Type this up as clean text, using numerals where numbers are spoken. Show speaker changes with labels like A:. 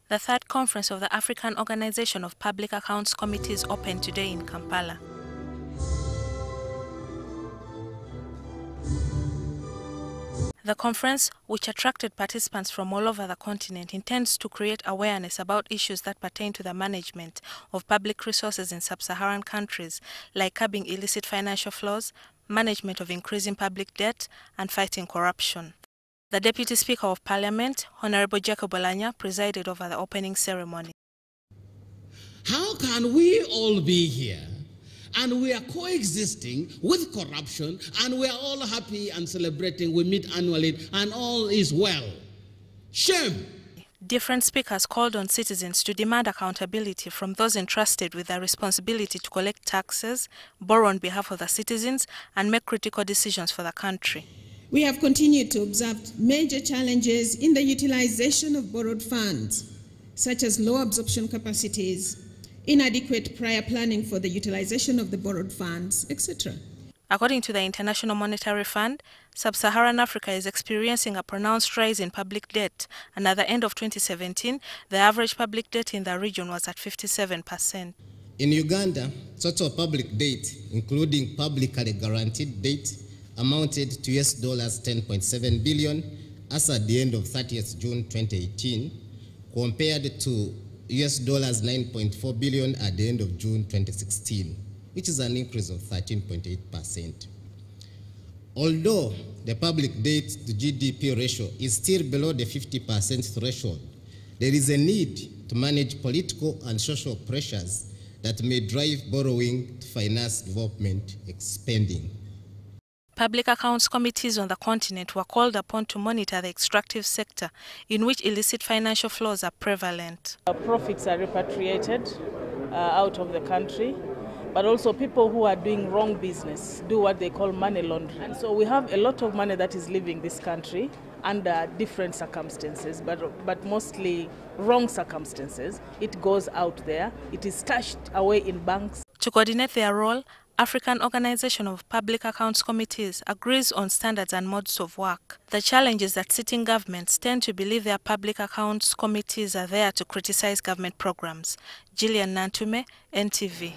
A: The third conference of the African Organization of Public Accounts Committees opened today in Kampala. The conference, which attracted participants from all over the continent, intends to create awareness about issues that pertain to the management of public resources in sub-Saharan countries, like curbing illicit financial flows, management of increasing public debt, and fighting corruption. The Deputy Speaker of Parliament, Honorable Jacob Oulanyah, presided over the opening ceremony.
B: How can we all be here and we are coexisting with corruption and we are all happy and celebrating, we meet annually and all is well? Shame!
A: Different speakers called on citizens to demand accountability from those entrusted with the responsibility to collect taxes, borrow on behalf of the citizens, and make critical decisions for the country.
C: We have continued to observe major challenges in the utilization of borrowed funds, such as low absorption capacities, inadequate prior planning for the utilization of the borrowed funds, etc.
A: According to the International Monetary Fund, Sub-Saharan Africa is experiencing a pronounced rise in public debt, and at the end of 2017, the average public debt in the region was at 57%.
D: In Uganda, total public debt, including publicly guaranteed debt, amounted to $10.7 billion as at the end of 30th June 2018, compared to $9.4 billion at the end of June 2016, which is an increase of 13.8%. Although the public debt to GDP ratio is still below the 50% threshold, there is a need to manage political and social pressures that may drive borrowing to finance development spending.
A: Public accounts committees on the continent were called upon to monitor the extractive sector, in which illicit financial flows are prevalent.
E: Profits are repatriated out of the country, but also people who are doing wrong business do what they call money laundering. And so we have a lot of money that is leaving this country under different circumstances, but mostly wrong circumstances. It goes out there, it is stashed away in banks.
A: To coordinate their role, African Organization of Public Accounts Committees agrees on standards and modes of work. The challenge is that sitting governments tend to believe their public accounts committees are there to criticize government programs. Gillian Nantume, NTV.